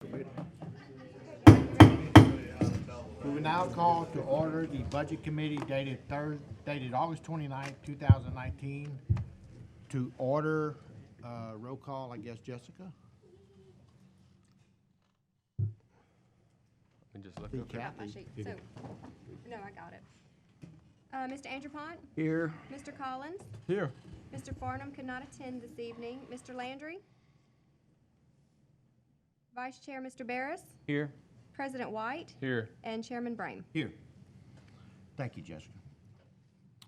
We will now call to order the Budget Committee dated August 29th, 2019. To order, roll call, I guess, Jessica? And just look The up there. Kathy. My sheet. So, no, I got it. Mr. Andrew Pont, Here. Mr. Collins, Here. Mr. Farnham could not attend this evening. Mr. Landry, Vice Chair Mr. Barris, Here. President White, Here. and Chairman Brame. Here. Thank you, Jessica.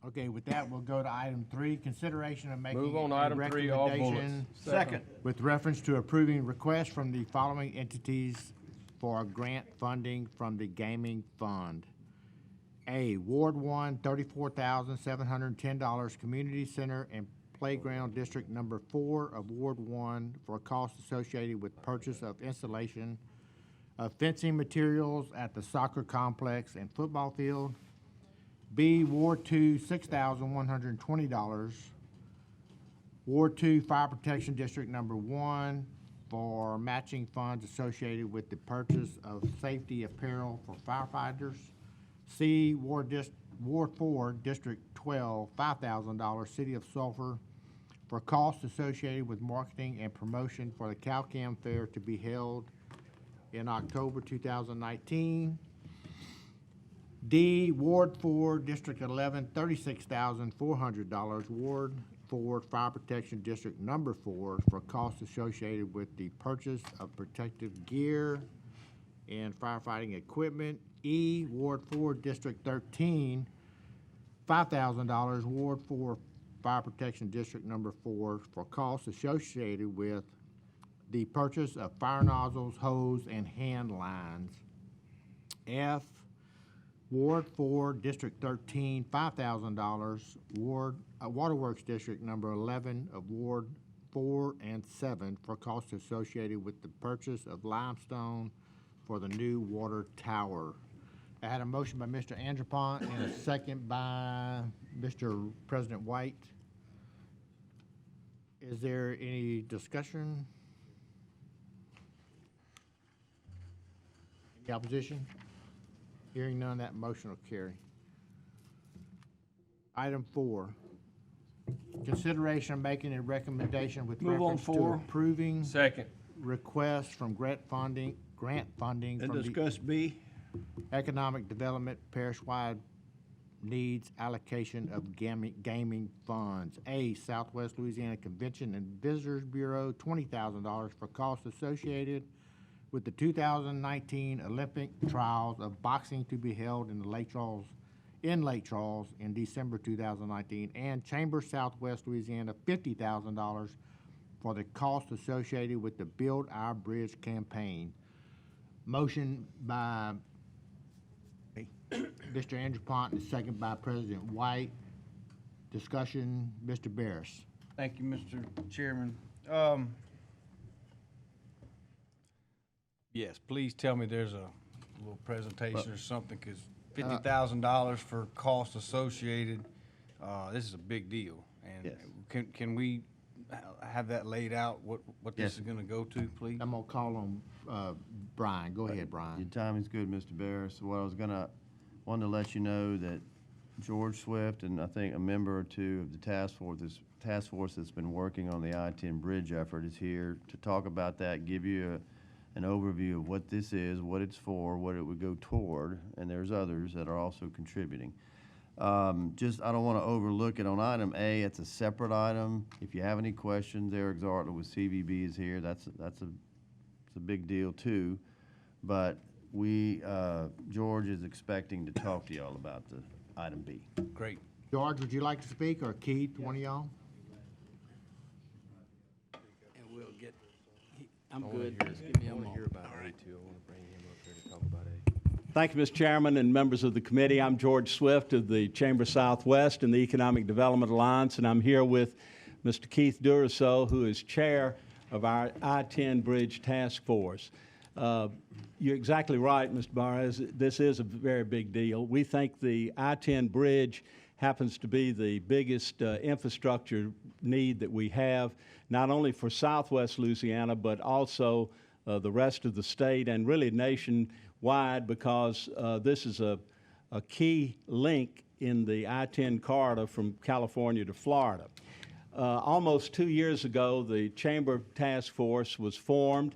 Okay, with that, we'll go to item 3, consideration of making Move on a item 3, all recommendation bullets. Second. with reference to approving requests from the following entities for grant funding from the gaming fund. A, Ward 1, $34,710, Community Center and Playground District Number 4 of Ward 1 for costs associated with purchase of installation of fencing materials at the soccer complex and football field. B, Ward 2, $6,120. Ward 2 Fire Protection District Number 1 for matching funds associated with the purchase of safety apparel for firefighters. C, Ward 4, District 12, $5,000, City of Sulphur for costs associated with marketing and promotion for the CalCam Fair to be held in October 2019. D, Ward 4, District 11, $36,400, Ward 4 Fire Protection District Number 4 for costs associated with the purchase of protective gear and firefighting equipment. E, Ward 4, District 13, $5,000, Ward 4 Fire Protection District Number 4 for costs associated with the purchase of fire nozzles, hose, and hand lines. F, Ward 4, District 13, $5,000, Waterworks District Number 11 of Ward 4 and 7 for costs associated with the purchase of limestone for the new water tower. I had a motion by Mr. Andrew Pont and a second by Mr. President White. Is there any discussion? Any opposition? Hearing none, that motion will carry. Item 4, consideration of making a recommendation with Move on reference to 4. approving Second. requests from grant funding And from the discuss B. Economic Development Parish-wide Needs Allocation of Gaming Funds. A, Southwest Louisiana Convention and Visitors Bureau, $20,000 for costs associated with the 2019 Olympic trials of boxing to be held in Lake Charles in December 2019, and Chamber Southwest Louisiana, $50,000 for the cost associated with the Build Our Bridge campaign. Motion by Mr. Andrew Pont and second by President White. Discussion, Mr. Barris. Thank you, Mr. Chairman. Yes, please tell me there's a little presentation or something, because $50,000 for costs associated, this is a big deal. And Yes. can we have that laid out, what this Yes. is gonna go to, please? I'm gonna call on Brian. Go ahead, Your Brian. timing's good, Mr. Barris. What I was wanted to let you know that George Swift and I think a member or two of the task force that's been working on the I-10 bridge effort is here to talk about that, give you an overview of what this is, what it's for, what it would go toward, and there's others that are also contributing. I don't want to overlook it. On item A, it's a separate item. If you have any questions, Eric Zartler with CVB is here. It's a big deal too. But George is expecting to talk to y'all about the item B. Great. George, would you like to speak, or Keith, one of y'all? And we'll get, I'm good, just give me a moment. Hear about A too. I want to bring him up here to talk about A. Thank you, Mr. Chairman and members of the committee. I'm George Swift of the Chamber Southwest and the Economic Development Alliance, and I'm here with Mr. Keith Duraso, who is chair of our I-10 Bridge Task Force. You're exactly right, Mr. Barres. This is a very big deal. We think the I-10 bridge happens to be the biggest infrastructure need that we have, not only for Southwest Louisiana, but also the rest of the state and really nationwide, because this is a key link in the I-10 corridor from California to Florida. Almost 2 years ago, the Chamber Task Force was formed.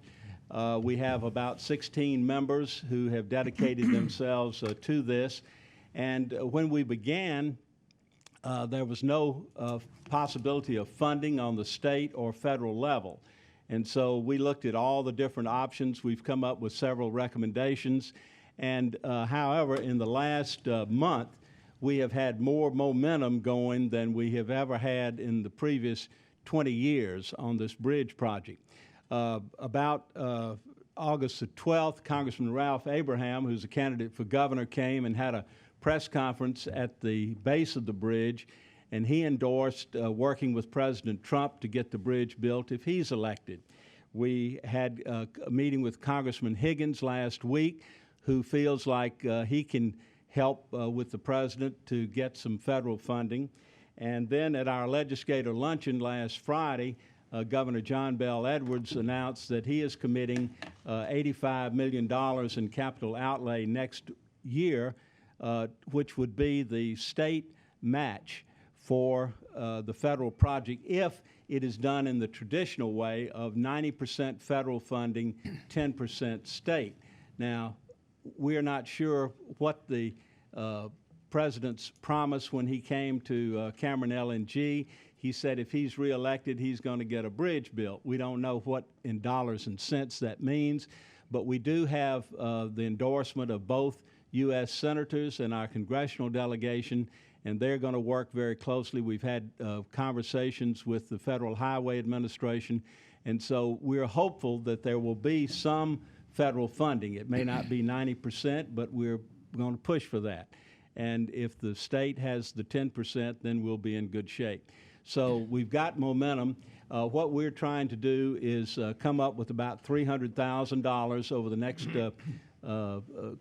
We have about 16 members who have dedicated themselves to this. And when we began, there was no possibility of funding on the state or federal level. And so we looked at all the different options. We've come up with several recommendations. And however, in the last month, we have had more momentum going than we have ever had in the previous 20 years on this bridge project. About August the 12th, Congressman Ralph Abraham, who's a candidate for governor, came and had a press conference at the base of the bridge, and he endorsed working with President Trump to get the bridge built if he's elected. We had a meeting with Congressman Higgins last week, who feels like he can help with the president to get some federal funding. And then at our legislator luncheon last Friday, Governor John Bell Edwards announced that he is committing $85 million in capital outlay next year, which would be the state match for the federal project if it is done in the traditional way of 90% federal funding, 10% state. Now, we're not sure what the president's promise when he came to Cameron LNG. He said if he's reelected, he's going to get a bridge built. We don't know what in dollars and cents that means, but we do have the endorsement of both U.S. senators and our congressional delegation, and they're going to work very closely. We've had conversations with the Federal Highway Administration, and so we're hopeful that there will be some federal funding. It may not be 90%, but we're going to push for that. And if the state has the 10%, then we'll be in good shape. So we've got momentum. What we're trying to do is come up with about $300,000 over the next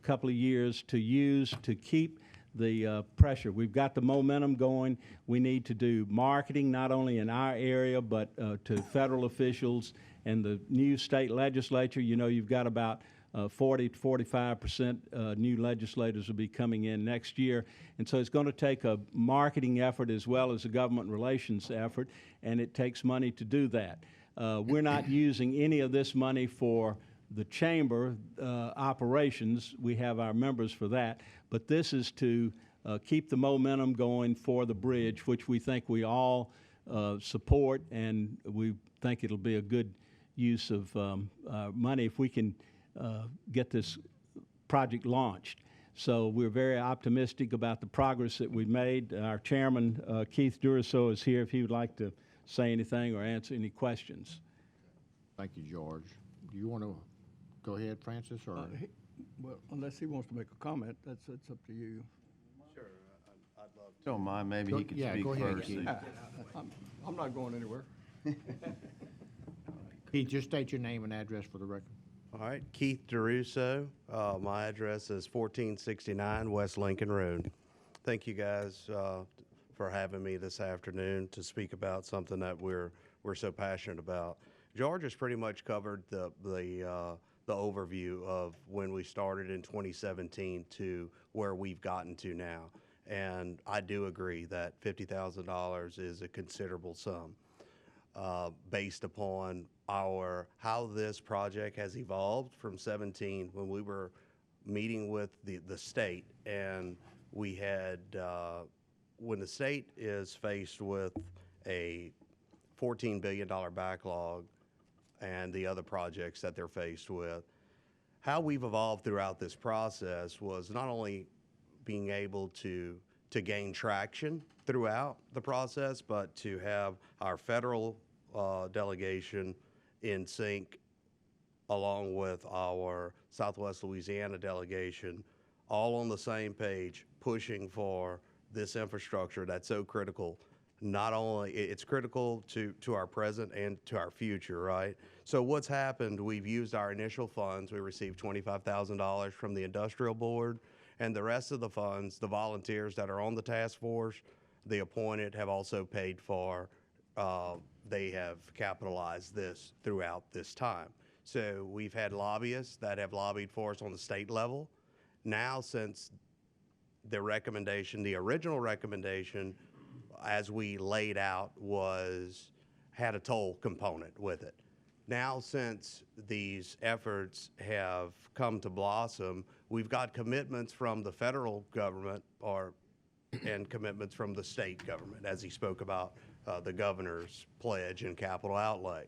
couple of years to use to keep the pressure. We've got the momentum going. We need to do marketing not only in our area but to federal officials and the new state legislature. You know, you've got about 40 to 45% new legislators will be coming in next year. And so it's going to take a marketing effort as well as a government relations effort, and it takes money to do that. We're not using any of this money for the chamber operations. We have our members for that. But this is to keep the momentum going for the bridge, which we think we all support, and we think it'll be a good use of money if we can get this project launched. So we're very optimistic about the progress that we've made. Our chairman, Keith Duraso, is here if he would like to say anything or answer any questions. Thank you, George. Do you want to go ahead, Francis, or? Well, unless he wants to make a comment, that's up to you. Sure, I'd love to. Don't mind, maybe he could Yeah, speak go ahead, first. Keith. I'm not going anywhere. Keith, just state your name and address for the record. All right, Keith DeRusso. My address is 1469 West Lincoln Road. Thank you guys for having me this afternoon to speak about something that we're so passionate about. George has pretty much covered the overview of when we started in 2017 to where we've gotten to now. And I do agree that $50,000 is a considerable sum. Based upon how this project has evolved from 17 when we were meeting with the state, and we had when the state is faced with a $14 billion backlog and the other projects that they're faced with, how we've evolved throughout this process was not only being able to gain traction throughout the process, but to have our federal delegation in sync along with our Southwest Louisiana delegation, all on the same page, pushing for this infrastructure that's so critical. Not only, it's critical to our present and to our future, right? So what's happened, we've used our initial funds. We received $25,000 from the industrial board, and the rest of the funds, the volunteers that are on the task force, the appointed, have also paid for. They have capitalized this throughout this time. So we've had lobbyists that have lobbied for us on the state level. Now, since the recommendation, the original recommendation, as we laid out, had a toll component with it. Now, since these efforts have come to blossom, we've got commitments from the federal government and commitments from the state government, as he spoke about the governor's pledge and capital outlay.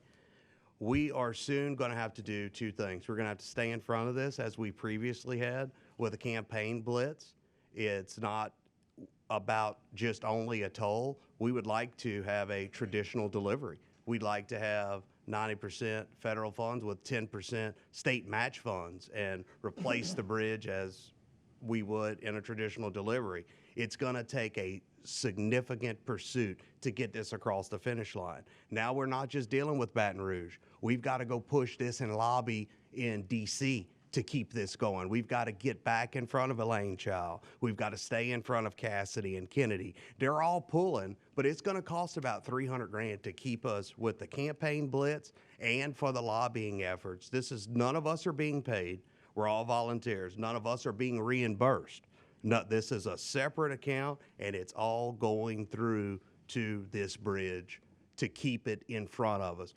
We are soon going to have to do two things. We're going to have to stay in front of this, as we previously had with a campaign blitz. It's not about just only a toll. We would like to have a traditional delivery. We'd like to have 90% federal funds with 10% state match funds and replace the bridge as we would in a traditional delivery. It's going to take a significant pursuit to get this across the finish line. Now we're not just dealing with Baton Rouge. We've got to go push this and lobby in D.C. to keep this going. We've got to get back in front of Elaine Chao. We've got to stay in front of Cassidy and Kennedy. They're all pulling, but it's going to cost about $300,000 to keep us with the campaign blitz and for the lobbying efforts. None of us are being paid. We're all volunteers. None of us are being reimbursed. No, this is a separate account, and it's all going through to this bridge to keep it in front of us.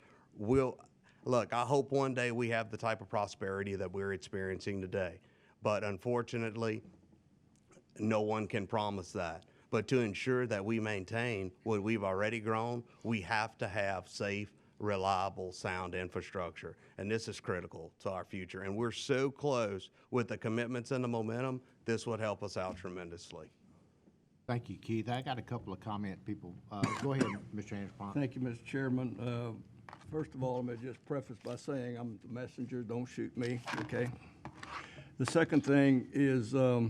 Look, I hope one day we have the type of prosperity that we're experiencing today. But unfortunately, no one can promise that. But to ensure that we maintain what we've already grown, we have to have safe, reliable, sound infrastructure. And this is critical to our future. And we're so close with the commitments and the momentum, this would help us out tremendously. Thank you, Keith. I got a couple of comment people. Go ahead, Mr. Anderson. Thank you, Mr. Chairman. First of all, I'm going to just preface by saying I'm the messenger, don't shoot me, okay? The second thing is, I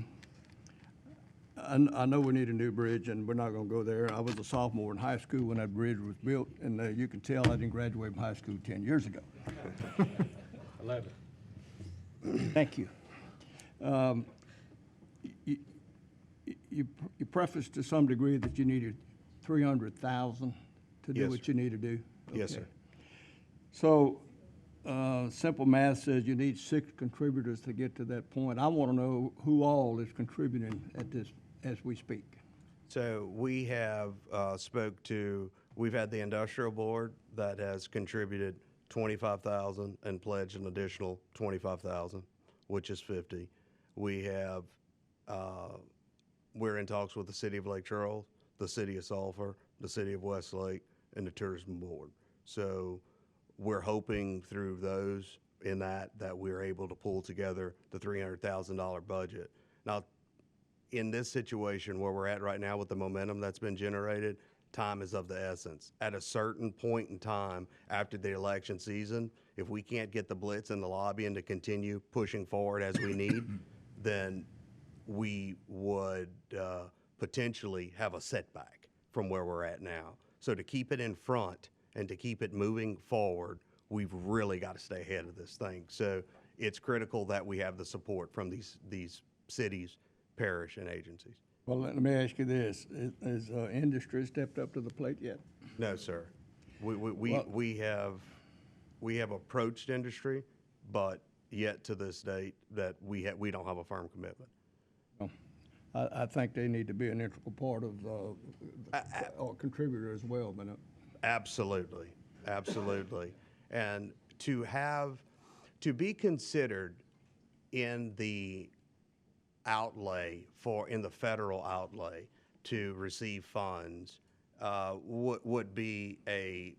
know we need a new bridge, and we're not going to go there. I was a sophomore in high school when that bridge was built, and you can tell I didn't graduate from high school 10 years ago. 11. Thank you. You prefaced to some degree that you needed 300,000 to do Yes, what sir. you need to do. Yes, Okay. sir. So, simple math says you need 6 contributors to get to that point. I want to know who all is contributing at this as we speak. So we have we've had the industrial board that has contributed 25,000 and pledged an additional 25,000, which is 50. We have, we're in talks with the city of Lake Charles, the city of Sulphur, the city of Westlake, and the tourism board. So we're hoping through those that we're able to pull together the $300,000 budget. Now, in this situation where we're at right now with the momentum that's been generated, time is of the essence. At a certain point in time after the election season, if we can't get the blitz and the lobbying to continue pushing forward as we need, then we would potentially have a setback from where we're at now. So to keep it in front and to keep it moving forward, we've really got to stay ahead of this thing. So it's critical that we have the support from these cities, parish, and agencies. Well, let me ask you this. Has industry stepped up to the plate yet? No, sir. We have approached industry, but yet to this date that we don't have a firm commitment. I think they need to be an integral part of or contributor as well, but Absolutely, absolutely. And to be considered in the federal outlay to receive funds would be a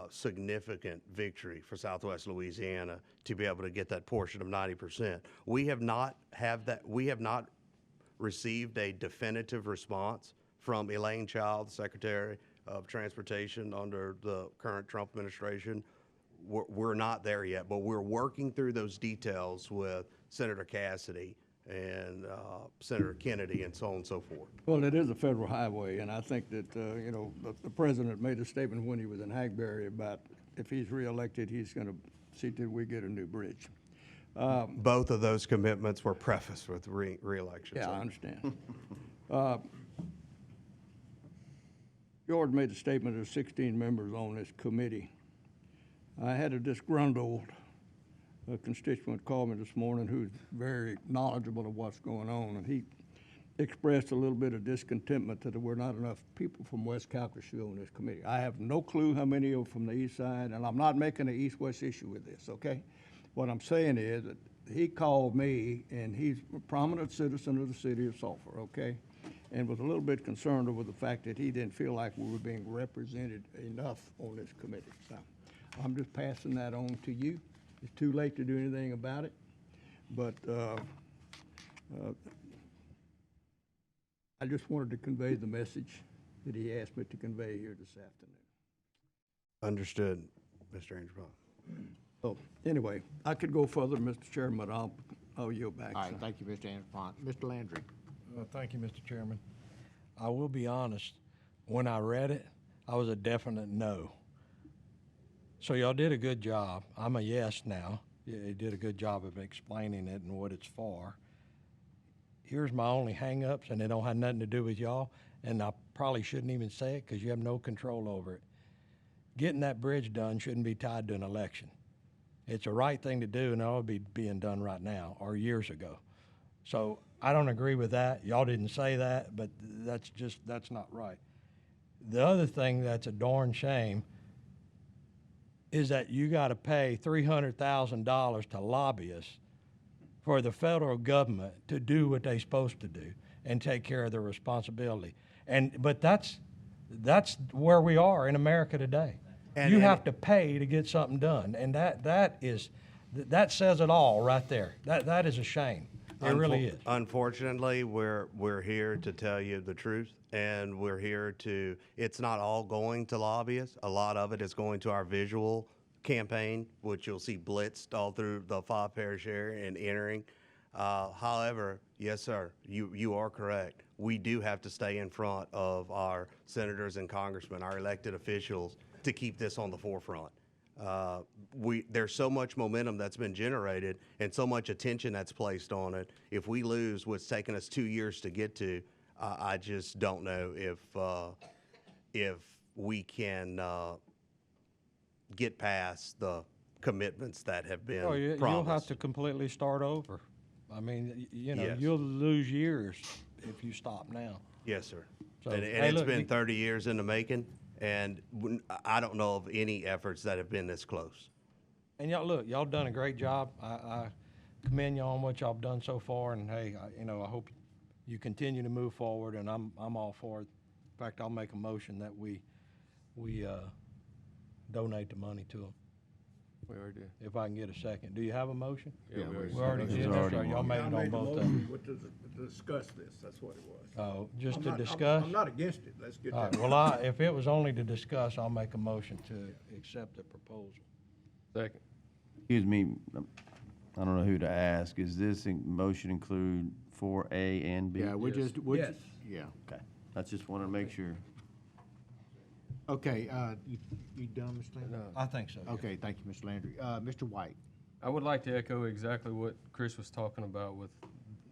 significant victory for Southwest Louisiana to be able to get that portion of 90%. We have not received a definitive response from Elaine Chao, the Secretary of Transportation under the current Trump administration. We're not there yet, but we're working through those details with Senator Cassidy and Senator Kennedy and so on and so forth. well, it is a federal highway, and I think that the president made a statement when he was in Hackberry about if he's reelected, he's going to see that we get a new bridge. Both of those commitments were prefaced with re-election. Yeah, so. I understand. George made a statement of 16 members on this committee. I had a disgruntled a constituent called me this morning who's very knowledgeable of what's going on, and he expressed a little bit of discontentment that there were not enough people from West Calcasieu on this committee. I have no clue how many are from the east side, and I'm not making an east-west issue with this, okay? What I'm saying is that he called me, and he's a prominent citizen of the city of Sulphur, okay? And was a little bit concerned over the fact that he didn't feel like we were being represented enough on this committee. So I'm just passing that on to you. It's too late to do anything about it, but I just wanted to convey the message that he asked me to convey here this afternoon. Understood, Mr. Angelpont. So, anyway, I could go further, Mr. Chairman, but I'll yield back. All right, thank you, Mr. Antoine. Mr. Landry? Thank you, Mr. Chairman. I will be honest, when I read it, I was a definite no. So y'all did a good job. I'm a yes now. You did a good job of explaining it and what it's for. Here's my only hang-ups, and they don't have nothing to do with y'all, and I probably shouldn't even say it because you have no control over it. Getting that bridge done shouldn't be tied to an election. It's the right thing to do, and it ought to be being done right now or years ago. So I don't agree with that. Y'all didn't say that, but that's not right. The other thing that's a darn shame is that you got to pay $300,000 to lobbyists for the federal government to do what they're supposed to do and take care of their responsibility. But that's where we are in America today. You have to pay to get something done, and that says it all right there. That is a shame. It really is. Unfortunately, we're here to tell you the truth, and we're here to, it's not all going to lobbyists. A lot of it is going to our visual campaign, which you'll see blitzed all through the 5 parish area and entering. However, yes, sir, you are correct. We do have to stay in front of our senators and congressmen, our elected officials, to keep this on the forefront. There's so much momentum that's been generated and so much attention that's placed on it. If we lose what's taken us 2 years to get to, I just don't know if we can get past the commitments that have been promised. You'll have to completely start over. I mean, Yes. you'll lose years if you stop now. Yes, sir. So, And hey, it's look, been 30 years in the making, and I don't know of any efforts that have been this close. And y'all done a great job. I commend y'all on what y'all have done so far, and hey, I hope you continue to move forward, and I'm all for it. In fact, I'll make a motion that we donate the money to them. We already did. If I can get a second. Do you have a motion? Yeah, we already We already There's did. already That's right. Y'all one. made it on both of them. To discuss this, that's what it was. Oh, just I'm to not- discuss? I'm not against it, let's get All that. right, well, if it was only to discuss, I'll make a motion to accept the proposal. Second. Excuse me, I don't know who to ask. Is this motion include 4A and B? Yeah, we're Yes. just, Yes. yeah. Okay, I just want to make sure. Okay, you done, Mr. Landry? No. I think so. yeah. Okay, thank you, Mr. Landry. Mr. White? I would like to echo exactly what Chris was talking about with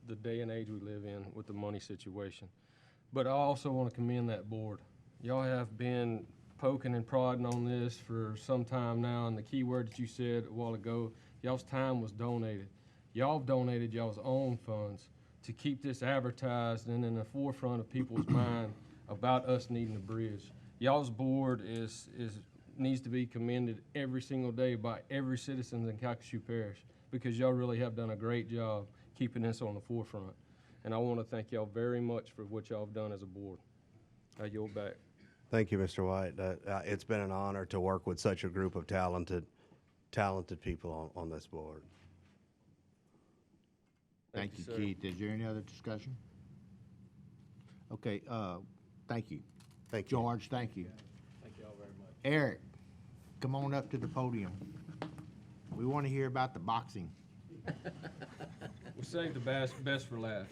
the day and age we live in with the money situation. But I also want to commend that board. Y'all have been poking and prodding on this for some time now, and the key word that you said a while ago, y'all's time was donated. Y'all have donated y'all's own funds to keep this advertised and in the forefront of people's mind about us needing a bridge. Y'all's board needs to be commended every single day by every citizen in Calcasieu Parish, because y'all really have done a great job keeping this on the forefront. And I want to thank y'all very much for what y'all have done as a board. I yield back. Thank you, Mr. White. It's been an honor to work with such a group of talented people on this board. Thank you, sir. Keith. Is there any other discussion? Okay, thank you. Thank you. George, thank you. Thank y'all very much. Eric, come on up to the podium. We want to hear about the boxing. We'll save the best for last.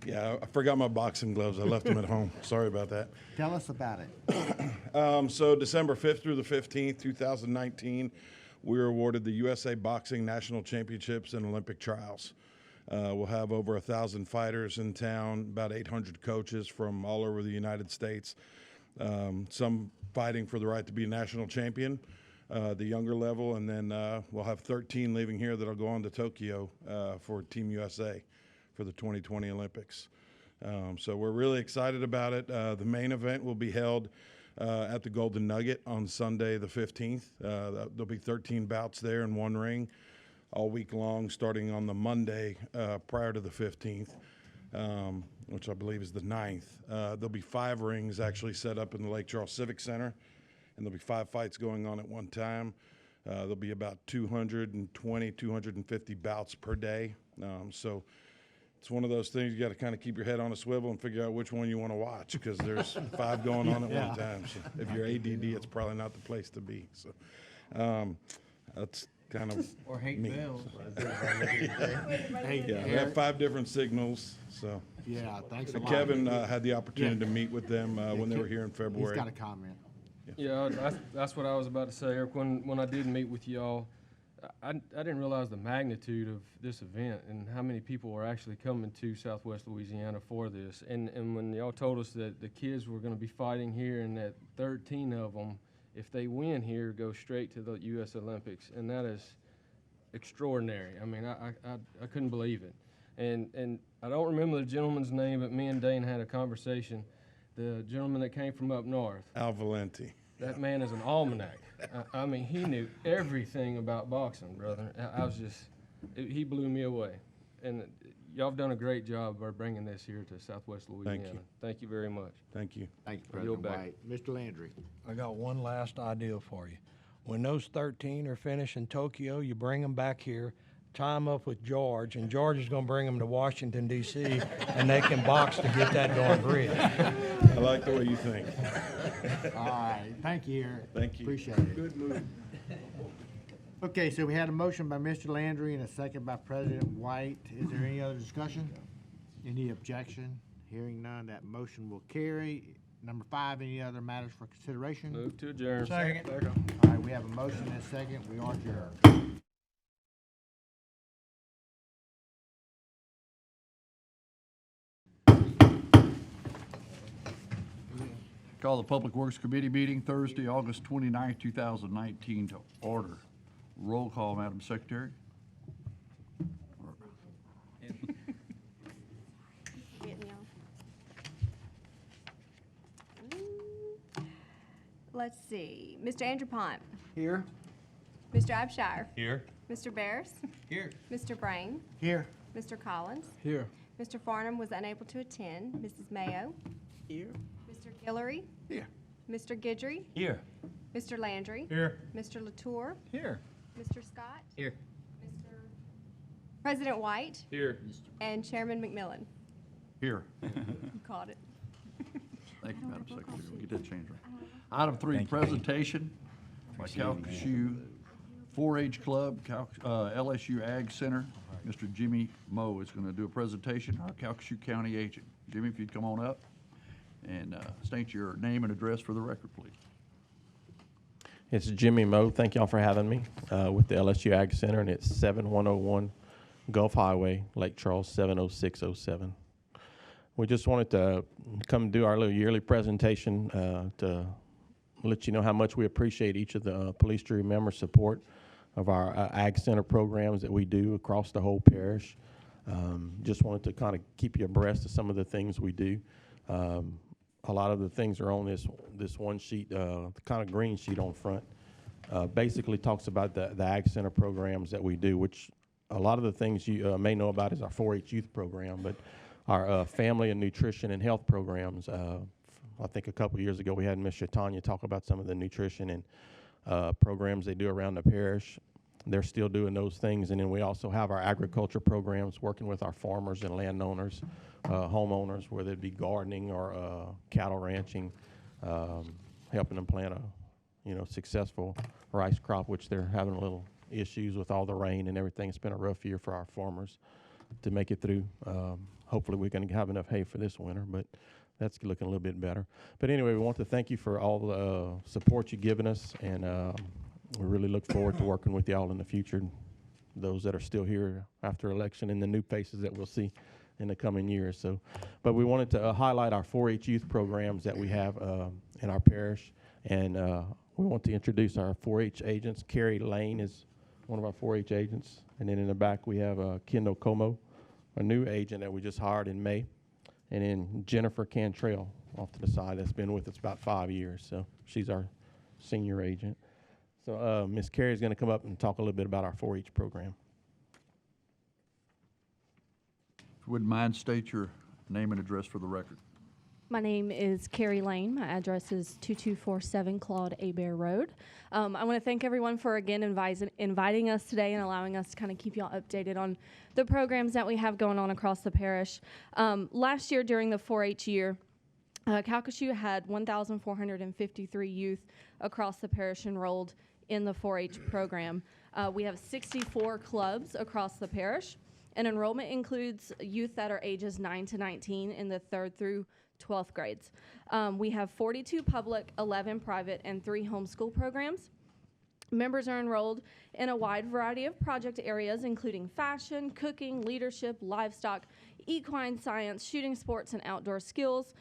Yeah, I forgot my boxing gloves. I left them at home. Sorry about that. Tell us about it. So December 5th through the 15th, 2019, we were awarded the USA Boxing National Championships and Olympic Trials. We'll have over 1,000 fighters in town, about 800 coaches from all over the United States, some fighting for the right to be a national champion. the younger level, and then we'll have 13 leaving here that'll go on to Tokyo for Team USA for the 2020 Olympics. So we're really excited about it. The main event will be held at the Golden Nugget on Sunday the 15th. There'll be 13 bouts there in one ring all week long, starting on the Monday prior to the 15th, which I believe is the 9th. There'll be 5 rings actually set up in the Lake Charles Civic Center, and there'll be 5 fights going on at one time. There'll be about 220, 250 bouts per day. So it's one of those things you got to kind of keep your head on a swivel and figure out which one you want to watch, because there's 5 going on at one time. So if you're ADD, it's probably not the place to be. So that's kind of Or hate me. bells. Hey, Yeah, we have 5 different signals. So Yeah, thanks a lot. Kevin had the opportunity to meet with them when they were here in He's February. got a comment. Yeah, that's what I was about to say, Eric. When I did meet with y'all, I didn't realize the magnitude of this event and how many people were actually coming to Southwest Louisiana for this. And when y'all told us that the kids were going to be fighting here and that 13 of them, if they win here, go straight to the U.S. Olympics, and that is extraordinary. I mean, I couldn't believe it. And I don't remember the gentleman's name, but me and Dane had a conversation. The gentleman that came from up north. Al Valenti. That man is an almanac. I mean, he knew everything about boxing, brother. He blew me away. And y'all have done a great job of bringing this here to Southwest Louisiana. you. Thank you very much. Thank you. Thank you, Yield President back. White. Mr. Landry. I got one last idea for you. When those 13 are finished in Tokyo, you bring them back here, tie them up with George, and George is going to bring them to Washington, D.C., and they can box to get that darn bridge. I like the way you think. All right, thank you, Eric. Thank you. Appreciate it. Good move. Okay, so we had a motion by Mr. Landry and a second by President White. Is there any other discussion? Any objection? Hearing none, that motion will carry. Number 5, any other matters for consideration? Move to adjourn. Second. All right, we have a motion and a second. We are adjourned. Call the Public Works Committee meeting Thursday, August 29th, 2019 to order. Roll call, Madam Secretary. Getting y'all. Let's see. Mr. Andrew Pont. Here. Mr. Abshire. Here. Mr. Bears. Here. Mr. Brain. Here. Mr. Collins. Here. Mr. Farnham was unable to attend. Mrs. Mayo. Here. Mr. Guillory. Here. Mr. Guidry. Here. Mr. Landry. Here. Mr. Latour. Here. Mr. Scott. Here. Mr. President White. Here. And Chairman McMillan. Here. You caught it. Thank you, Madam Secretary. We did change her. Item 3, presentation by Calcasieu 4-H Club, LSU Ag Center. Mr. Jimmy Moe is going to do a presentation, our Calcasieu County agent. Jimmy, if you'd come on up and state your name and address for the record, please. It's Jimmy Moe. Thank y'all for having me with the LSU Ag Center, and it's 7101 Gulf Highway, Lake Charles 70607. We just wanted to come do our little yearly presentation to let you know how much we appreciate each of the police jury members' support of our Ag Center programs that we do across the whole parish. Just wanted to kind of keep you abreast of some of the things we do. A lot of the things are on this one sheet, the kind of green sheet on front. Basically talks about the Ag Center programs that we do, which a lot of the things you may know about is our 4-H youth program, but our family and nutrition and health programs. I think a couple years ago we had Ms. Shatanya talk about some of the nutrition and programs they do around the parish. They're still doing those things. And then we also have our agriculture programs working with our farmers and landowners, homeowners, whether it be gardening or cattle ranching, helping them plant a successful rice crop, which they're having a little issues with all the rain and everything. It's been a rough year for our farmers to make it through. Hopefully we're going to have enough hay for this winter, but that's looking a little bit better. But anyway, we want to thank you for all the support you've given us, and we really look forward to working with y'all in the future, those that are still here after election and the new faces that we'll see in the coming years. So, but we wanted to highlight our 4-H youth programs that we have in our parish, and we want to introduce our 4-H agents. Carrie Lane is one of our 4-H agents. And then in the back, we have Kendall Como, a new agent that we just hired in May. And then Jennifer Cantrell off to the side that's been with us about 5 years. So she's our senior agent. So Ms. Carrie is going to come up and talk a little bit about our 4-H program. If you wouldn't mind, state your name and address for the record. My name is Carrie Lane. My address is 2247 Claude Abear Road. I want to thank everyone for again inviting us today and allowing us to kind of keep y'all updated on the programs that we have going on across the parish. Last year during the 4-H year, Calcasieu had 1,453 youth across the parish enrolled in the 4-H program. We have 64 clubs across the parish, and enrollment includes youth that are ages 9 to 19 in the 3rd through 12th grades. We have 42 public, 11 private, and 3 homeschool programs. Members are enrolled in a wide variety of project areas, including fashion, cooking, leadership, livestock, equine science, shooting sports and outdoor skills,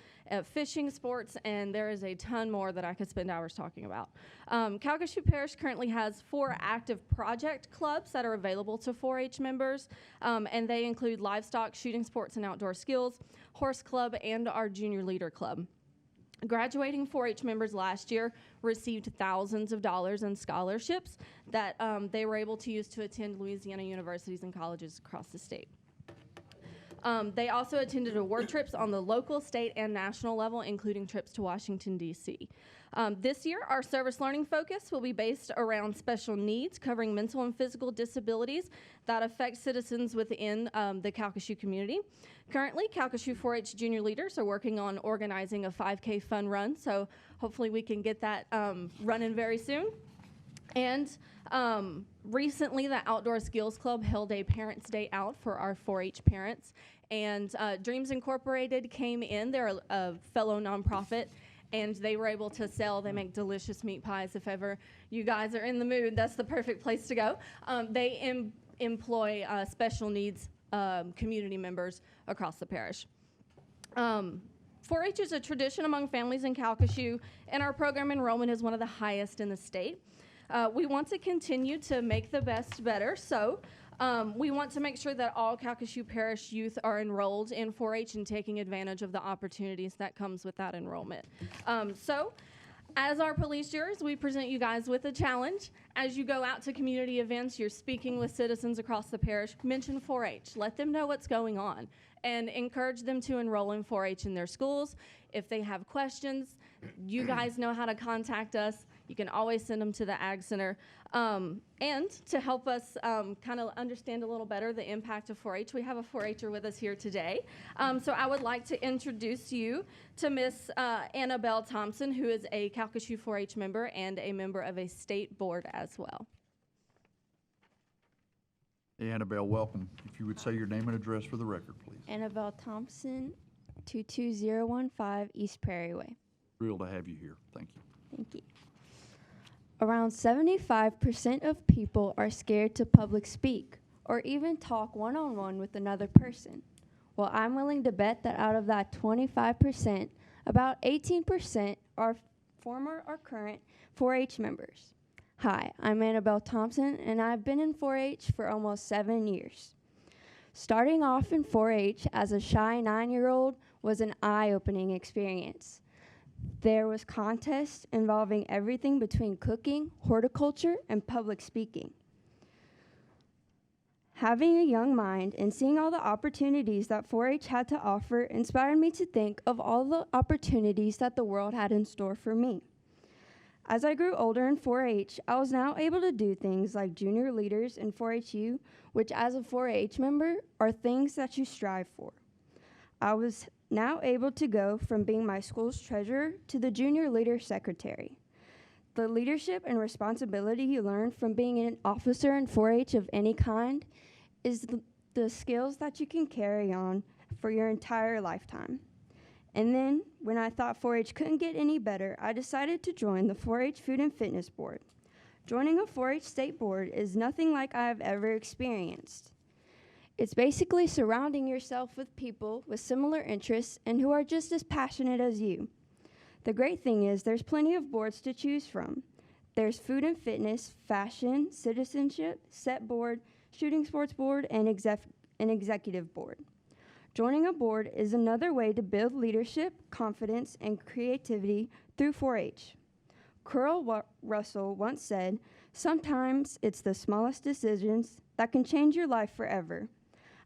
fishing sports, and there is a ton more that I could spend hours talking about. Calcasieu Parish currently has 4 active project clubs that are available to 4-H members, and they include livestock, shooting sports and outdoor skills, horse club, and our junior leader club. Graduating 4-H members last year received thousands of dollars in scholarships that they were able to use to attend Louisiana universities and colleges across the state. They also attended award trips on the local, state, and national level, including trips to Washington, D.C. This year, our service learning focus will be based around special needs, covering mental and physical disabilities that affect citizens within the Calcasieu community. Currently, Calcasieu 4-H junior leaders are working on organizing a 5K fun run, so hopefully we can get that running very soon. And recently, the Outdoor Skills Club held a Parents' Day out for our 4-H parents. And Dreams Incorporated came in. They're a fellow nonprofit. And they were able to sell. They make delicious meat pies. If ever you guys are in the mood, that's the perfect place to go. They employ special needs community members across the parish. 4-H is a tradition among families in Calcasieu, and our program enrollment is one of the highest in the state. We want to continue to make the best better, so we want to make sure that all Calcasieu Parish youth are enrolled in 4-H and taking advantage of the opportunities that comes with that enrollment. So, as our police jurors, we present you guys with a challenge. As you go out to community events, you're speaking with citizens across the parish, mention 4-H. Let them know what's going on and encourage them to enroll in 4-H in their schools. If they have questions, you guys know how to contact us. You can always send them to the Ag Center. And to help us kind of understand a little better the impact of 4-H, we have a 4-H'er with us here today. So I would like to introduce you to Miss Annabelle Thompson, who is a Calcasieu 4-H member and a member of a state board as well. Hey, Annabelle, welcome. If you would say your name and address for the record, please. Annabelle Thompson, 22015 East Prairie Way. Thrilled to have you here. Thank you. Thank you. Around 75% of people are scared to public speak or even talk one-on-one with another person. Well, I'm willing to bet that out of that 25%, about 18% are former or current 4-H members. Hi, I'm Annabelle Thompson, and I've been in 4-H for almost 7 years. Starting off in 4-H as a shy 9-year-old was an eye-opening experience. There was contests involving everything between cooking, horticulture, and public speaking. Having a young mind and seeing all the opportunities that 4-H had to offer inspired me to think of all the opportunities that the world had in store for me. As I grew older in 4-H, I was now able to do things like junior leaders in 4-HU, which as a 4-H member are things that you strive for. I was now able to go from being my school's treasurer to the junior leader secretary. The leadership and responsibility you learn from being an officer in 4-H of any kind is the skills that you can carry on for your entire lifetime. And then, when I thought 4-H couldn't get any better, I decided to join the 4-H Food and Fitness Board. Joining a 4-H state board is nothing like I have ever experienced. It's basically surrounding yourself with people with similar interests and who are just as passionate as you. The great thing is there's plenty of boards to choose from. There's food and fitness, fashion, citizenship, set board, shooting sports board, and an executive board. Joining a board is another way to build leadership, confidence, and creativity through 4-H. Curl Russell once said, "Sometimes it's the smallest decisions that can change your life forever."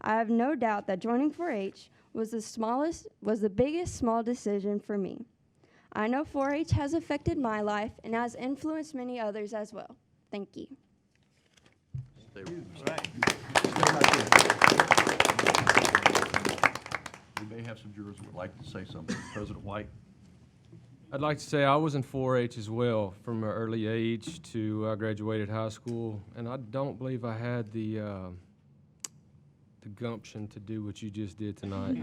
I have no doubt that joining 4-H was the biggest small decision for me. I know 4-H has affected my life and has influenced many others as well. Thank you. Stay right there. We may have some jurors who would like to say something. President White. I'd like to say I was in 4-H as well from an early age to I graduated high school, and I don't believe I had the gumption to do what you just did tonight.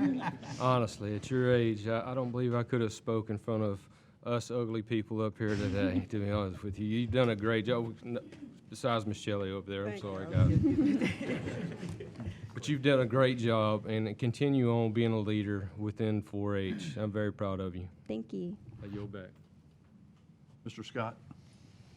Honestly, at your age, I don't believe I could have spoke in front of us ugly people up here today, to be honest with you. You've done a great job, besides Miss Shelley over there. I'm sorry, guys. But you've done a great job, and continue on being a leader within 4-H. I'm very proud of you. Thank you. I yield back. Mr. Scott.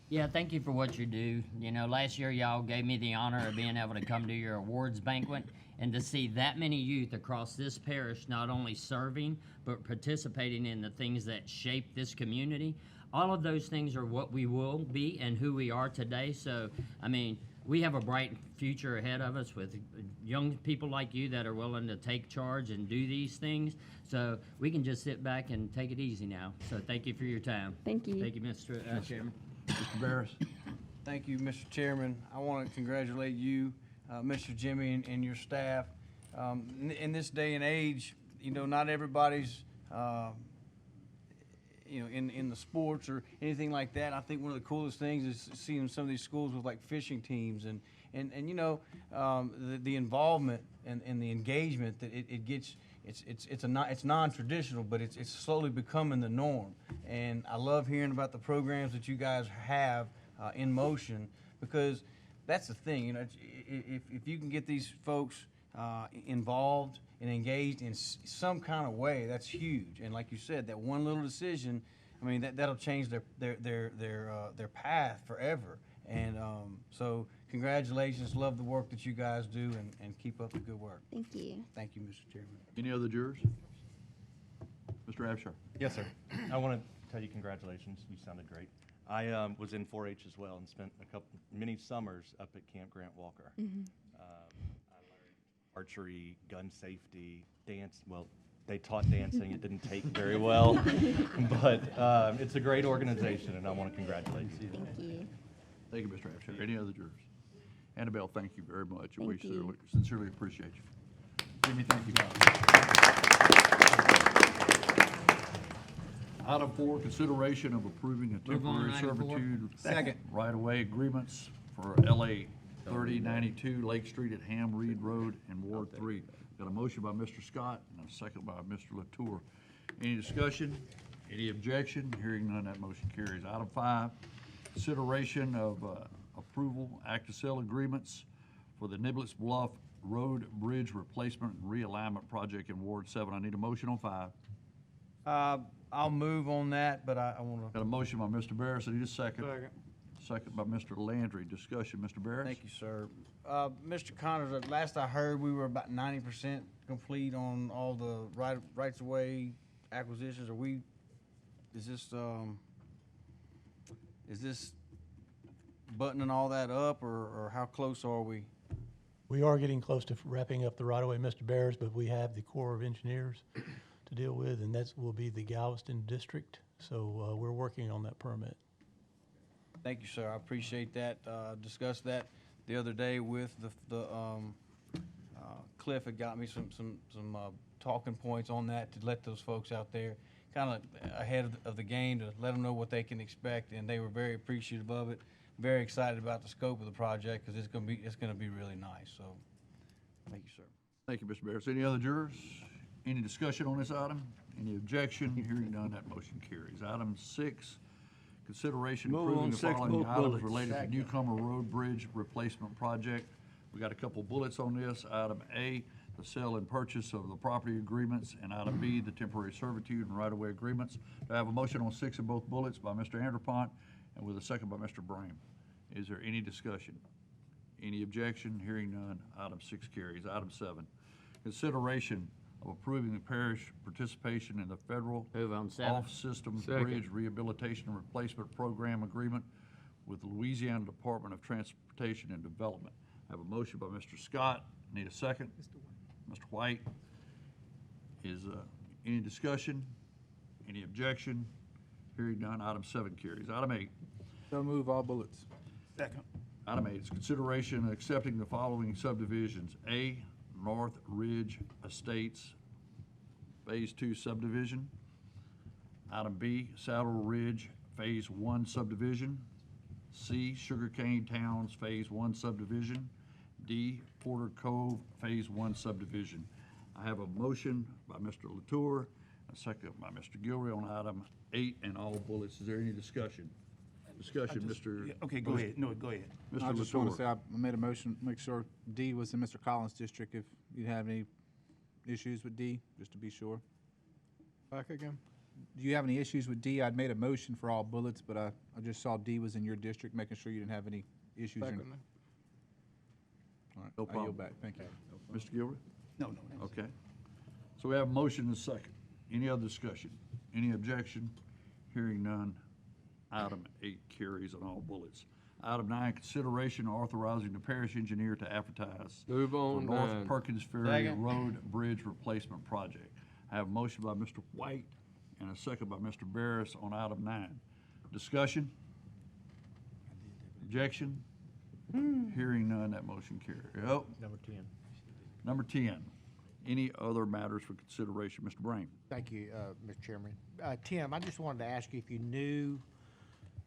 Yeah, thank you for what you do. You know, last year y'all gave me the honor of being able to come to your awards banquet, and to see that many youth across this parish not only serving but participating in the things that shape this community. All of those things are what we will be and who we are today. So, I mean, we have a bright future ahead of us with young people like you that are willing to take charge and do these things. So we can just sit back and take it easy now. So thank you for your time. Thank you. Thank you, Mr. Chairman. Mr. Barris. Thank you, Mr. Chairman. I want to congratulate you, Mr. Jimmy, and your staff. In this day and age, you know, not everybody's, you know, in the sports or anything like that. I think one of the coolest things is seeing some of these schools with like fishing teams and you know, the involvement and the engagement that it gets. It's non-traditional, but it's slowly becoming the norm. And I love hearing about the programs that you guys have in motion, because that's the thing. You know, if you can get these folks involved and engaged in some kind of way, that's huge. And like you said, that one little decision, I mean, that'll change their path forever. And so congratulations, love the work that you guys do, and keep up the good work. Thank you. Thank you, Mr. Chairman. Any other jurors? Mr. Abshire. Yes, sir. I want to tell you congratulations. You sounded great. I was in 4-H as well and spent many summers up at Camp Grant Walker. Mm-hmm. I learned archery, gun safety, dance. Well, they taught dancing. It didn't take very well, but it's a great organization, and I want to congratulate you. Thank you. Thank you, Mr. Abshire. Any other jurors? Annabelle, thank you very much. Thank We you. sincerely appreciate you. Jimmy, thank you. Item 4, consideration of approving a Move on, temporary item 4. servitude Second. right-of-way agreements for LA 3092 Lake Street at Ham Reed Road in Ward 3. Got a motion by Mr. Scott and a second by Mr. Latour. Any discussion? Any objection? Hearing none, that motion carries. Item 5, consideration of approval, act to sell agreements for the Niblets Bluff Road Bridge Replacement and Realignment Project in Ward 7. I need a motion on 5. I'll move on that, but I want to. Got a motion by Mr. Barris. I need a second. Second by Mr. Landry. Discussion, Mr. Barris? Thank you, sir. Mr. Connors, last I heard, we were about 90% complete on all the rights-of-way acquisitions. Is this buttoning all that up, or how close are we? We are getting close to wrapping up the right-of-way, Mr. Barris, but we have the Corps of Engineers to deal with, and that will be the Galveston District. So we're working on that permit. Thank you, sir. I appreciate that. Discussed that the other day with the Cliff had got me some talking points on that to let those folks out there kind of ahead of the game, to let them know what they can expect, and they were very appreciative of it. Very excited about the scope of the project, because it's going to be really nice. So, thank you, sir. Thank you, Mr. Barris. Any other jurors? Any discussion on this item? Any objection? Hearing none, that motion carries. Item 6, consideration Move approving on the 6, following both items bullets. related to Second. Newcomer Road Bridge Replacement Project. We got a couple bullets on this. Item A, the sale and purchase of the property agreements, and item B, the temporary servitude and right-of-way agreements. Do I have a motion on 6 of both bullets by Mr. Anderpont and with a second by Mr. Brame. Is there any discussion? Any objection? Hearing none, item 6 carries. Item 7, consideration of approving the parish participation in the federal Move on 7. off-system Second. bridge rehabilitation and replacement program agreement with the Louisiana Department of Transportation and Development. I have a motion by Mr. Scott. Need a second? Mr. White. Is any discussion? Any objection? Hearing none, item 7 carries. Item 8. So move all bullets. Second. Item 8 is consideration of accepting the following subdivisions. A, North Ridge Estates Phase 2 subdivision. Item B, Saddle Ridge Phase 1 subdivision. C, Sugarcane Towns Phase 1 subdivision. D, Porter Cove Phase 1 subdivision. I have a motion by Mr. Latour, a second by Mr. Gilroy on item 8 and all bullets. Is there any discussion? Discussion, Mr. Okay, go ahead. No, go ahead. Mr. I just want to say Latour. I made a motion, make sure D was in Mr. Collins' district. If you have any issues with D, just to be sure. Back again? Do you have any issues with D? I'd made a motion for all bullets, but I just saw D was in your district, making sure you didn't have any issues. Second. All right, No I problem. yield back. Thank you. Mr. Gilroy? No, no. Okay. So we have a motion and a second. Any other discussion? Any objection? Hearing none, item 8 carries on all bullets. Item 9, consideration authorizing the parish engineer to advertise Move for on North 9. Perkins Ferry Second. Road Bridge Replacement Project. I have a motion by Mr. White and a second by Mr. Barris on item 9. Discussion? Objection? Hearing none, that motion carries. Oh, Number 10. number 10, any other matters for consideration? Mr. Brame? Thank you, Mr. Chairman. Tim, I just wanted to ask you if you knew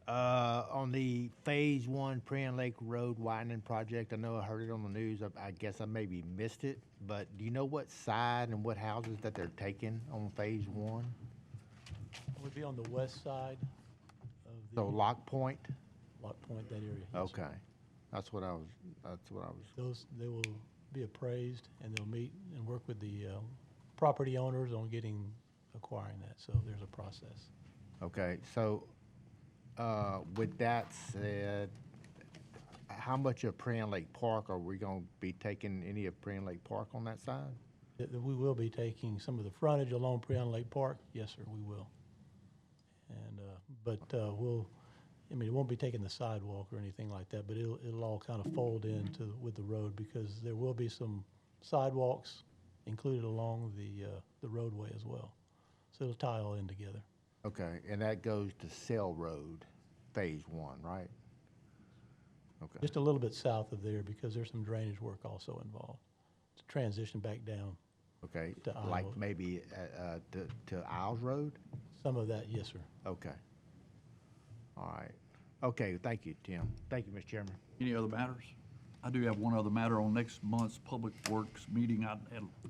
on the Phase 1 Prairie Lake Road widening project. I know I heard it on the news. I guess I maybe missed it, but do you know what side and what houses that they're taking on Phase 1? It would be on the west side of the. So Lock Point? Lock Point, that area. yes, sir. Okay. That's what I was. They will be appraised, and they'll meet and work with the property owners on acquiring that, so there's a process. Okay, so, with that said, how much of Prairie Lake Park are we gonna be taking any of Prairie Lake Park on that side? We will be taking some of the frontage along Prairie Lake Park, yes, sir, we will. And, it won't be taking the sidewalk or anything like that, but it'll all kind of fold with the road, because there will be some sidewalks included along the roadway as well. So it'll tie all in together. Okay, and that goes to Cell Road, Phase 1, right? Okay. Just a little bit south of there, because there's some drainage work also involved to transition back down. Okay, to like Iowa. maybe to Isles Road? Some of that, yes, sir. Okay. All right. Okay, thank you, Tim. Thank you, Mr. Chairman. Any other matters? I do have one other matter on next month's Public Works meeting. I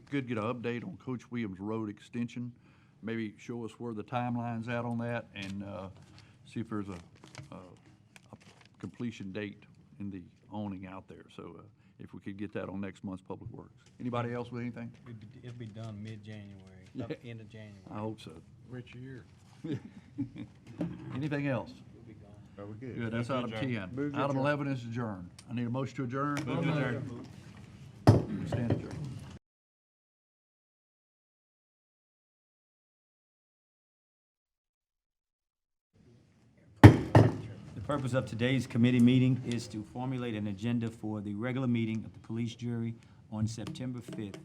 could get an update on Coach Williams Road extension. Maybe show us where the timeline's at on that, and see if there's a completion date in the owning out there. So if we could get that on next month's Public Works. Anybody else with anything? It'll be done mid-January, end of January. I hope so. Rich year. Anything else? Are we good? Good, that's item 10. Move to Item adjourn. 11 is adjourned. I need a motion to adjourn. Move to adjourn. Stand adjourned. The purpose of today's committee meeting is to formulate an agenda for the regular meeting of the police jury on September 5th,